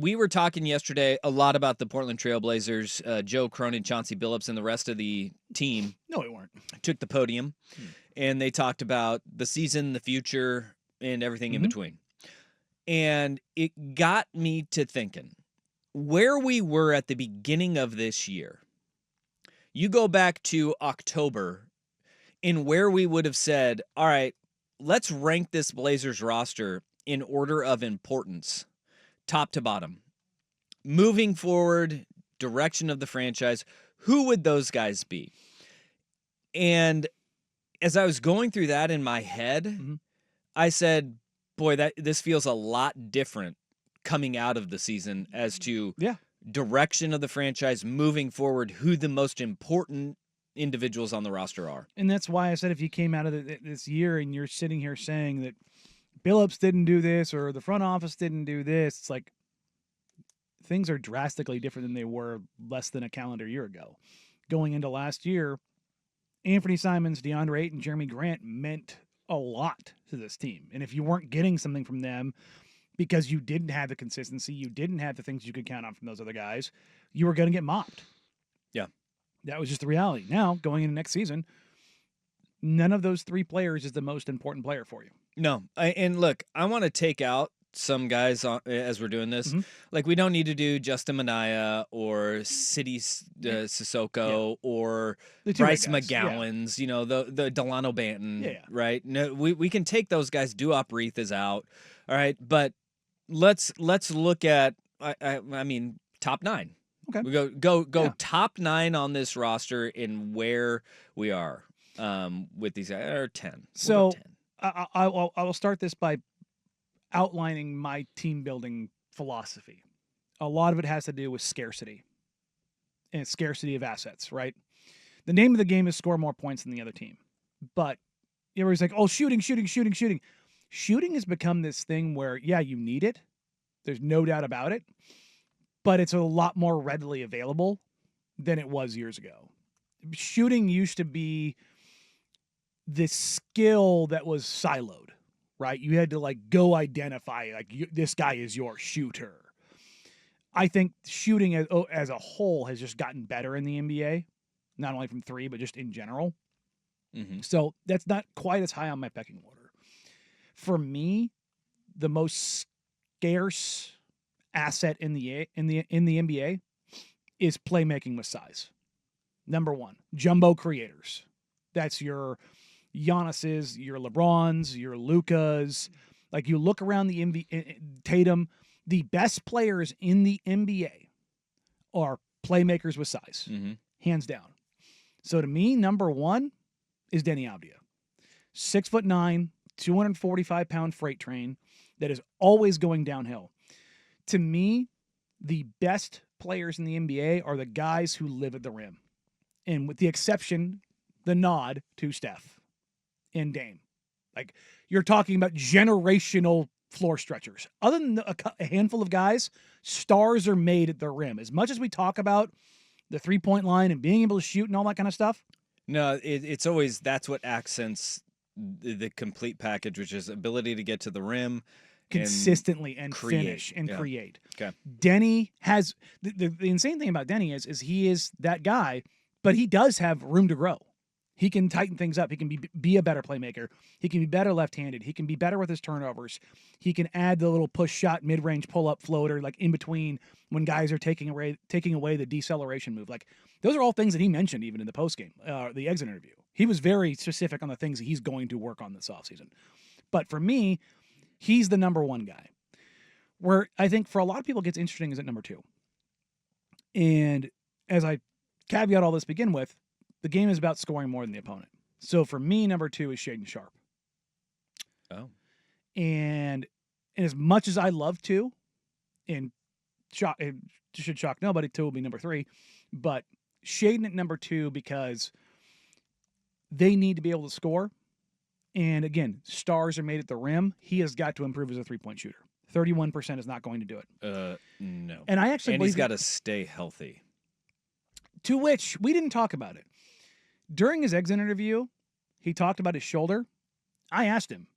we were talking yesterday a lot about the Portland Trailblazers. Joe Cronin, Chauncey Billups, and the rest of the team No, we weren't. took the podium, and they talked about the season, the future, and everything in between. And it got me to thinking where we were at the beginning of this year. You go back to October, and where we would have said, all right, let's rank this Blazers roster in order of importance, top to bottom. Moving forward, direction of the franchise, who would those guys be? And as I was going through that in my head, I said, boy, this feels a lot different coming out of the season as to direction of the franchise, moving forward, who the most important individuals on the roster are. And that's why I said if you came out of this year and you're sitting here saying that Billups didn't do this or the front office didn't do this, it's like things are drastically different than they were less than a calendar year ago. Going into last year, Anthony Simons, DeAndre Ayton, Jeremy Grant meant a lot to this team. And if you weren't getting something from them because you didn't have the consistency, you didn't have the things you could count on from those other guys, you were going to get mopped. Yeah. That was just the reality. Now, going into next season, none of those three players is the most important player for you. No. And look, I want to take out some guys as we're doing this. Like, we don't need to do Justin Minaya or City Sissoko or Bryce McGowan's, the Delano Banton, right? No, we can take those guys. Duop Reith is out. All right. But let's look at, I mean, top 9. Okay. We go top 9 on this roster in where we are with these guys, or 10. So 10. I will start this by outlining my team building philosophy. A lot of it has to do with scarcity and scarcity of assets, right? The name of the game is score more points than the other team. But everybody's like, oh, shooting. Shooting has become this thing where, you need it. There's no doubt about it. But it's a lot more readily available than it was years ago. Shooting used to be this skill that was siloed, right? You had to go identify, this guy is your shooter. I think shooting as a whole has just gotten better in the NBA, not only from 3, but just in general. So that's not quite as high on my pecking order. For me, the most scarce asset in the NBA is playmaking with size. Number 1, jumbo creators. That's your Giannis's, your LeBrons, your Lukas. Like, you look around the Tatum, the best players in the NBA are playmakers with size, hands down. So to me, number 1 is Denny Avdia. 6'9", 245-pound freight train that is always going downhill. To me, the best players in the NBA are the guys who live at the rim. And with the exception, the nod to Steph and Dame. Like, you're talking about generational floor stretchers. Other than a handful of guys, stars are made at the rim. As much as we talk about the three-point line and being able to shoot and all that kind of stuff. No, it's always, that's what accents the complete package, which is ability to get to the rim consistently and create. Finish and create. Okay. Denny has the insane thing about Denny is he is that guy, but he does have room to grow. He can tighten things up. He can be a better playmaker. He can be better left-handed. He can be better with his turnovers. He can add the little push shot, mid-range pull-up floater, like in between when guys are taking away the deceleration move. Like, those are all things that he mentioned even in the postgame, the exit interview. He was very specific on the things that he's going to work on this offseason. But for me, he's the number 1 guy. Where I think for a lot of people it gets interesting is at number 2. And as I caveat all this to begin with, the game is about scoring more than the opponent. So for me, number 2 is Shaedon Sharpe. Oh. And as much as I love 2, and it should shock nobody, 2 will be number 3, but Shaedon at number 2 because they need to be able to score. And again, stars are made at the rim. He has got to improve as a three-point shooter. 31% is not going to do it. No. And I actually believe he's got to stay healthy. To which we didn't talk about it. During his exit interview, he talked about his shoulder. I asked him,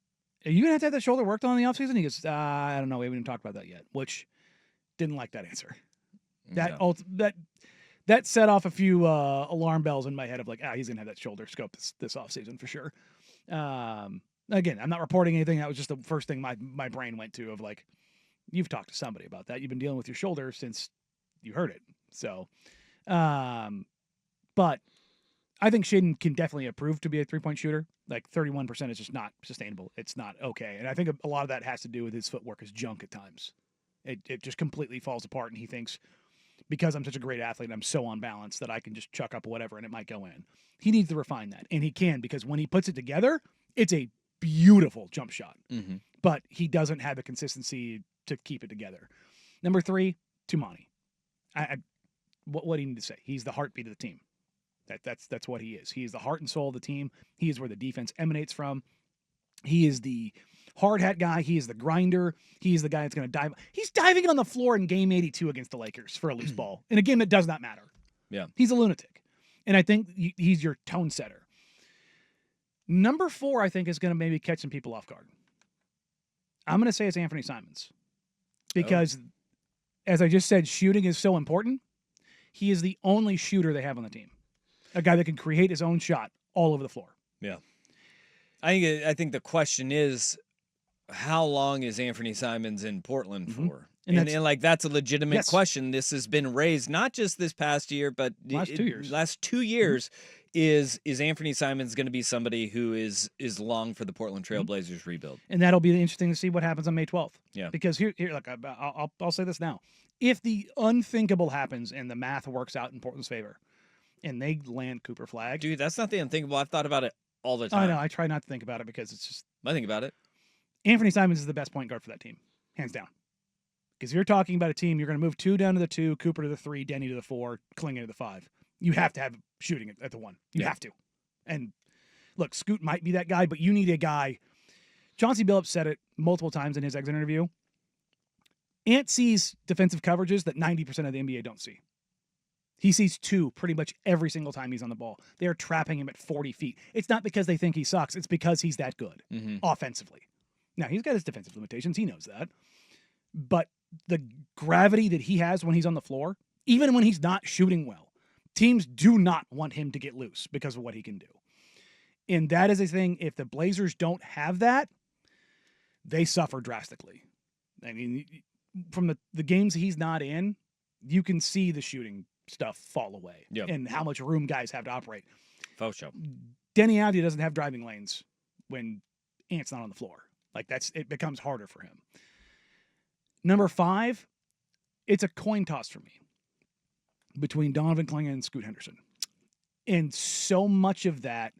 are you going to have that shoulder worked on in the offseason? He goes, I don't know. We haven't even talked about that yet, which Didn't like that answer. No. That set off a few alarm bells in my head of like, he's gonna have that shoulder scope this offseason for sure. Again, I'm not reporting anything. That was just the first thing my brain went to of like, you've talked to somebody about that. You've been dealing with your shoulder since you heard it. So, but I think Shaedon can definitely improve to be a 3-point shooter. Like 31% is just not sustainable. It's not okay. And I think a lot of that has to do with his footwork is junk at times. It just completely falls apart, and he thinks because I'm such a great athlete and I'm so on balance that I can just chuck up whatever and it might go in. He needs to refine that, and he can, because when he puts it together, it's a beautiful jump shot. Mm-hmm. But he doesn't have the consistency to keep it together. Number 3, Toumani. What do you need to say? He's the heartbeat of the team. That's what he is. He is the heart and soul of the team. He is where the defense emanates from. He is the hard hat guy. He is the grinder. He is the guy that's going to dive. He's diving on the floor in game 82 against the Lakers for a loose ball in a game that does not matter. Yeah. He's a lunatic. And I think he's your tone setter. Number 4, I think, is going to maybe catch some people off guard. I'm going to say it's Anthony Simons. Because, as I just said, shooting is so important. He is the only shooter they have on the team. A guy that can create his own shot all over the floor. Yeah. I think the question is, how long is Anthony Simons in Portland for? And like, that's a legitimate question. This has been raised not just this past year, but last 2 years. Last 2 years. Is Anthony Simons going to be somebody who is long for the Portland Trailblazers rebuild? And that'll be interesting to see what happens on May 12th. Yeah. Because here, look, I'll say this now. If the unthinkable happens and the math works out in Portland's favor, and they land Cooper Flagg, dude, that's not the unthinkable. I've thought about it all the time. I know. I try not to think about it because it's just. I think about it. Anthony Simons is the best point guard for that team, hands down. Because you're talking about a team, you're going to move 2 down to the 2, Cooper to the 3, Denny to the 4, Klingon to the 5. You have to have shooting at the 1. You have to. And look, Scoot might be that guy, but you need a guy. Chauncey Billups said it multiple times in his exit interview. Ant sees defensive coverages that 90% of the NBA don't see. He sees 2 pretty much every single time he's on the ball. They're trapping him at 40 feet. It's not because they think he sucks. It's because he's that good offensively. Now, he's got his defensive limitations. He knows that. But the gravity that he has when he's on the floor, even when he's not shooting well, teams do not want him to get loose because of what he can do. And that is a thing. If the Blazers don't have that, they suffer drastically. I mean, from the games he's not in, you can see the shooting stuff fall away and how much room guys have to operate. Faux show. Denny Avdia doesn't have driving lanes when Ant's not on the floor. Like, it becomes harder for him. Number 5, it's a coin toss for me between Donovan Klingon and Scoot Henderson. And so much of that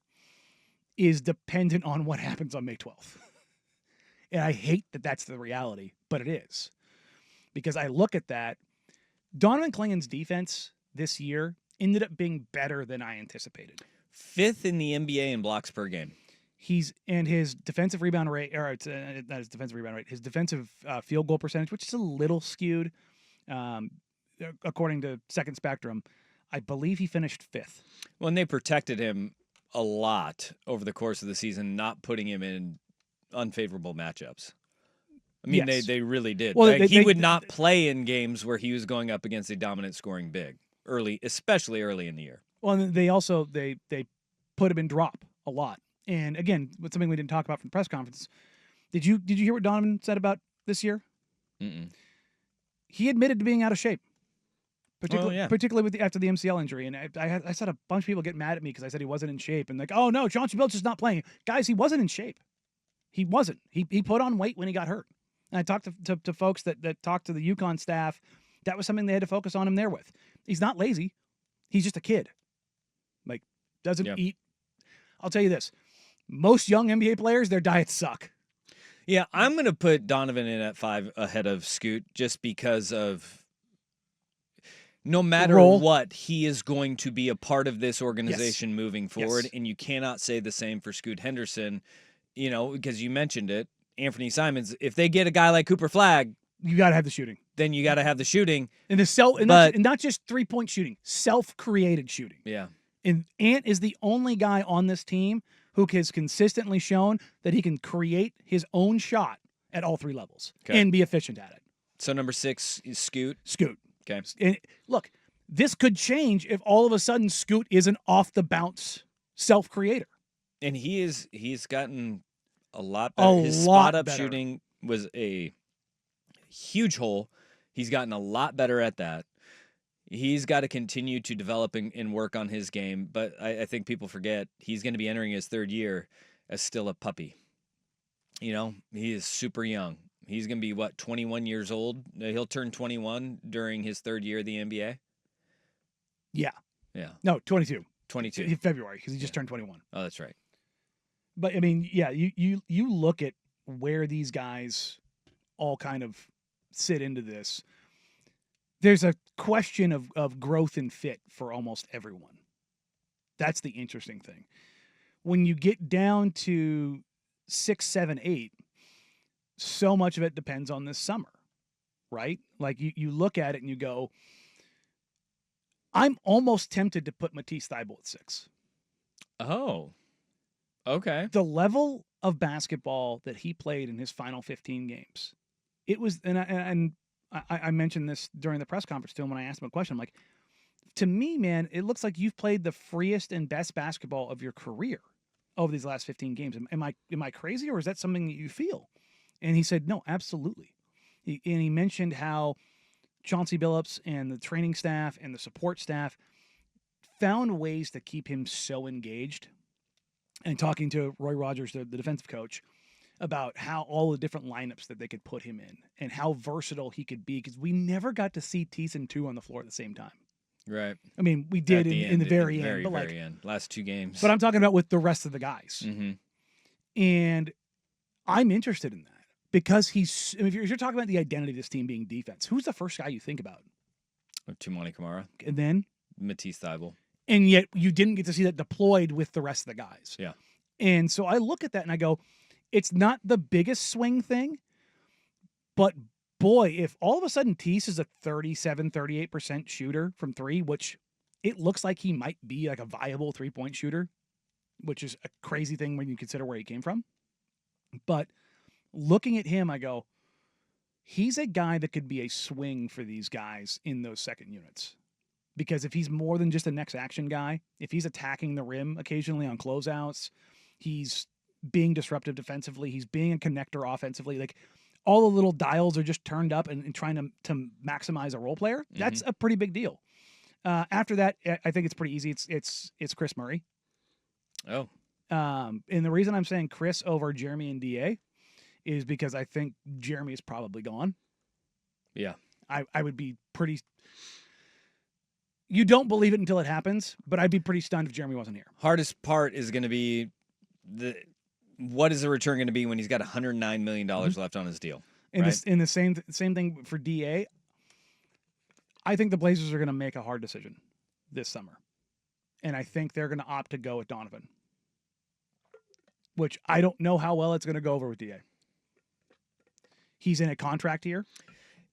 is dependent on what happens on May 12th. And I hate that that's the reality, but it is. Because I look at that, Donovan Klingon's defense this year ended up being better than I anticipated. 5th in the NBA in blocks per game. His defensive rebound rate, or not his defensive rebound rate, his defensive field goal percentage, which is a little skewed, according to Second Spectrum, I believe he finished 5th. Well, and they protected him a lot over the course of the season, not putting him in unfavorable matchups. I mean, they really did. Well, he would not play in games where he was going up against a dominant scoring big especially early in the year. Well, and they also they put him in drop a lot. And again, with something we didn't talk about from the press conference, did you hear what Donovan said about this year? Mm-mm. He admitted to being out of shape, particularly after the MCL injury. And I said a bunch of people get mad at me because I said he wasn't in shape, and like, oh no, Chauncey Billups is not playing. Guys, he wasn't in shape. He wasn't. He put on weight when he got hurt. And I talked to folks that talked to the UConn staff. That was something they had to focus on him there with. He's not lazy. He's just a kid. Like, doesn't eat. I'll tell you this. Most young NBA players, their diets suck. Yeah, I'm going to put Donovan in at 5 ahead of Scoot just because of no matter what, he is going to be a part of this organization moving forward, and you cannot say the same for Scoot Henderson, because you mentioned it. Anthony Simons, if they get a guy like Cooper Flagg, you got to have the shooting. Then you got to have the shooting. And not just 3-point shooting, self-created shooting. Yeah. And Ant is the only guy on this team who has consistently shown that he can create his own shot at all 3 levels and be efficient at it. So number 6 is Scoot. Scoot. Okay. And look, this could change if all of a sudden Scoot is an off the bounce self-creator. And he's gotten a lot better. His spot up shooting was a huge hole. He's gotten a lot better at that. He's got to continue to develop and work on his game. But I think people forget he's going to be entering his 3rd year as still a puppy. You know, he is super young. He's going to be, 21 years old? He'll turn 21 during his 3rd year of the NBA? Yeah. Yeah. No, 22. 22. In February, because he just turned 21. Oh, that's right. But, I mean, yeah, you look at where these guys all kind of sit into this. There's a question of growth and fit for almost everyone. That's the interesting thing. When you get down to 6, 7, 8, so much of it depends on this summer, right? Like you look at it and you go, I'm almost tempted to put Matisse Thybulle at 6. Oh, okay. The level of basketball that he played in his final 15 games, it was, and I mentioned this during the press conference to him when I asked him a question. I'm like, to me, man, it looks like you've played the freest and best basketball of your career over these last 15 games. Am I crazy, or is that something that you feel? And he said, no, absolutely. And he mentioned how Chauncey Billups and the training staff and the support staff found ways to keep him so engaged. And talking to Roy Rogers, the defensive coach, about how all the different lineups that they could put him in and how versatile he could be, because we never got to see Tease and 2 on the floor at the same time. Right. I mean, we did in the very end. But very end. Last 2 games. But I'm talking about with the rest of the guys. Mm-hmm. And I'm interested in that because if you're talking about the identity of this team being defense, who's the first guy you think about? Toumani Camara. And then? Matisse Thybulle. And yet you didn't get to see that deployed with the rest of the guys. Yeah. And so I look at that and I go, it's not the biggest swing thing, but boy, if all of a sudden Tease is a 37, 38% shooter from 3, which it looks like he might be like a viable 3-point shooter, which is a crazy thing when you consider where he came from. But looking at him, I go, he's a guy that could be a swing for these guys in those second units. Because if he's more than just a next action guy, if he's attacking the rim occasionally on closeouts, he's being disruptive defensively, he's being a connector offensively, like all the little dials are just turned up and trying to maximize a role player, that's a pretty big deal. After that, I think it's pretty easy. It's Chris Murray. Oh. And the reason I'm saying Chris over Jeremy and DA is because I think Jeremy is probably gone. Yeah. I would be pretty... You don't believe it until it happens, but I'd be pretty stunned if Jeremy wasn't here. Hardest part is going to be what is the return going to be when he's got $109 million left on his deal? And right? the same thing for DA. I think the Blazers are going to make a hard decision this summer. And I think they're going to opt to go with Donovan, which I don't know how well it's going to go over with DA. He's in a contract here.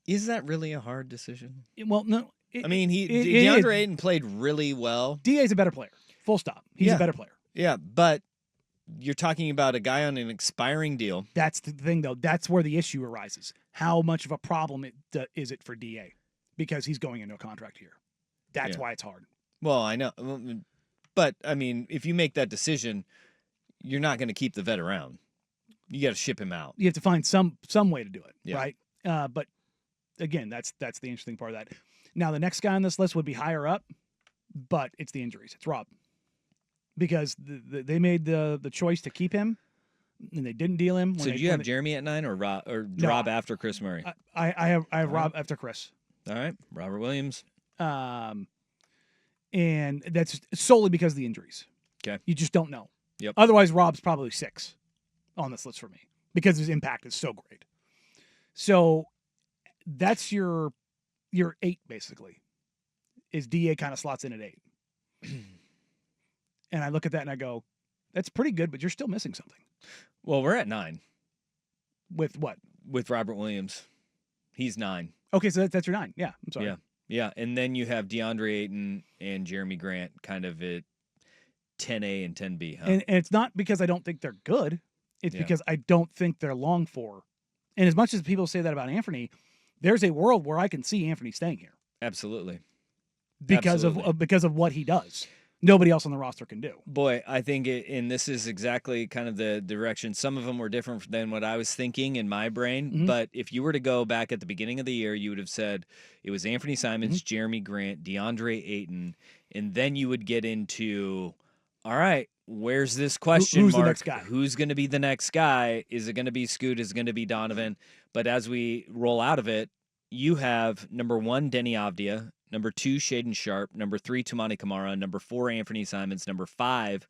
Is that really a hard decision? Well, no. DeAndre Ayton played really well. DA's a better player. Full stop. He's a better player. Yeah, but you're talking about a guy on an expiring deal. That's the thing, though. That's where the issue arises. How much of a problem is it for DA? Because he's going into a contract here. That's why it's hard. Well, I know. But, I mean, if you make that decision, you're not going to keep the vet around. You got to ship him out. You have to find some way to do it, yeah. right? But, again, that's the interesting part of that. Now, the next guy on this list would be higher up, but it's the injuries. It's Rob. Because they made the choice to keep him, and they didn't deal him. So do you have Jeremy at 9 or Rob after Chris Murray? I have Rob after Chris. All right, Robert Williams. And that's solely because of the injuries. Okay. You just don't know. Yep. Otherwise, Rob's probably 6 on this list for me because his impact is so great. So that's your 8, basically, is DA kind of slots in at 8. And I look at that and I go, that's pretty good, but you're still missing something. Well, we're at 9. With what? With Robert Williams. He's 9. Okay, so that's your 9. Yeah, I'm sorry. Yeah. And then you have DeAndre Ayton and Jeremy Grant kind of at 10A and 10B. Huh? And it's not because I don't think they're good. It's because I don't think they're long for. And as much as people say that about Anthony, there's a world where I can see Anthony staying here Absolutely. because of what he does. Nobody else on the roster can do. Boy, I think and this is exactly kind of the direction. Some of them were different than what I was thinking in my brain. Mhm. But if you were to go back at the beginning of the year, you would have said it was Anthony Simons, Jeremy Grant, DeAndre Ayton, and then you would get into, all right, where's this question who's mark? the next guy? Who's going to be the next guy? Is it going to be Scoot? Is it going to be Donovan? But as we roll out of it, you have number 1, Denny Avdia. Number 2, Shaden Sharp. Number 3, Tumani Kamara. Number 4, Anthony Simons. Number 5,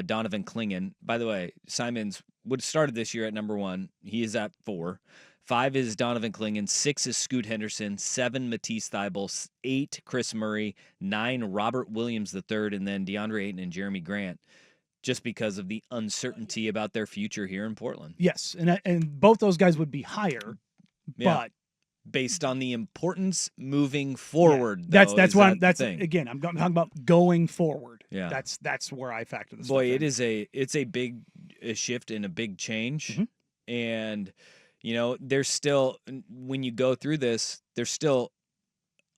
Donovan Clingan. By the way, Simons would have started this year at number 1. He is at 4. 5 is Donovan Clingan. 6 is Scoot Henderson. 7, Matisse Thybulle. 8, Chris Murray. 9, Robert Williams III. And then DeAndre Ayton and Jeremy Grant, just because of the uncertainty about their future here in Portland. Yes, and both those guys would be higher, Yeah. but based on the importance moving forward. Yeah, though, that's is what that the thing? again. I'm talking about going forward. Yeah. That's where I factor this. Boy, stuff in. it's a big shift and a big change. Mhm. And there's still, when you go through this, there's still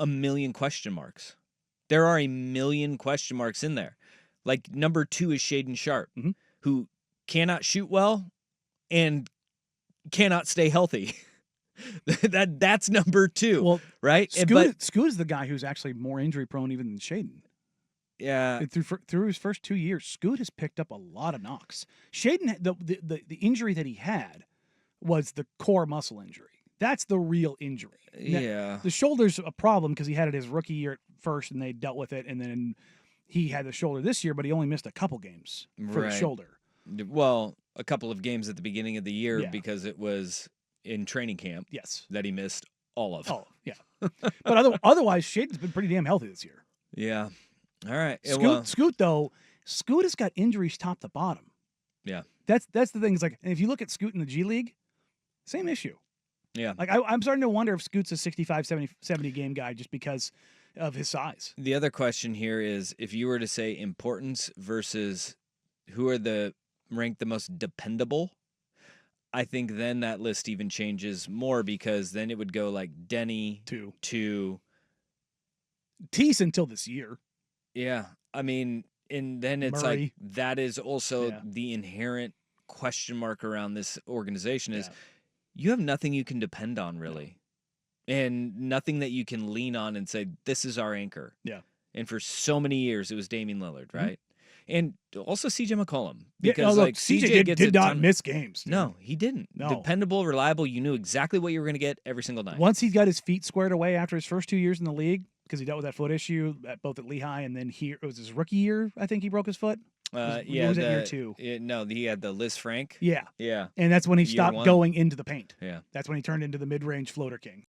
a million question marks. There are a million question marks in there. Like number 2 is Shaden Sharp, Mhm. who cannot shoot well and cannot stay healthy. That's number 2, Well, right? Scoot is the guy who's actually more injury prone even than Shaden. Yeah, Through his first 2 years, Scoot has picked up a lot of knocks. Shaden, the injury that he had was the core muscle injury. That's the real injury. yeah. The shoulder's a problem because he had it his rookie year at first, and they dealt with it, and then he had the shoulder this year, but he only missed a couple games for the Right. shoulder. Well, a couple of games at the beginning of the year Yeah. because it was in training camp Yes. that he missed all of. Oh, yeah. But otherwise, Shaden's been pretty damn healthy this year. Yeah. All right. Scoot has got injuries top to bottom. Yeah. That's the thing. Is like, and if you look at Scoot in the G League, same issue. Yeah. Like I'm starting to wonder if Scoot's a 65, 70 game guy just because of his size. The other question here is if you were to say importance versus who are ranked the most dependable, I think then that list even changes more because then it would go like Denny to Tease until this year. yeah. I mean, and then it's Murray. like that is also Yeah. the inherent question mark around this organization is Yeah. you have nothing you can depend on really. And nothing that you can lean on and say, this is our anchor. Yeah. And for so many years, it was Damian Lillard, right? And also CJ McCollum. Yeah, Because look, like CJ gets did a not ton- miss games. dude. No, he didn't. No. Dependable, reliable. You knew exactly what you were going to get every single night. Once he got his feet squared away after his first 2 years in the league, because he dealt with that foot issue both at Lehigh and then here, it was his rookie year, I think he broke his foot. Yeah. was it year 2? No, he had the Liz Frank. Yeah. Yeah. And that's when he Year stopped 1. going into the paint. Yeah. That's when he turned into the mid-range floater king.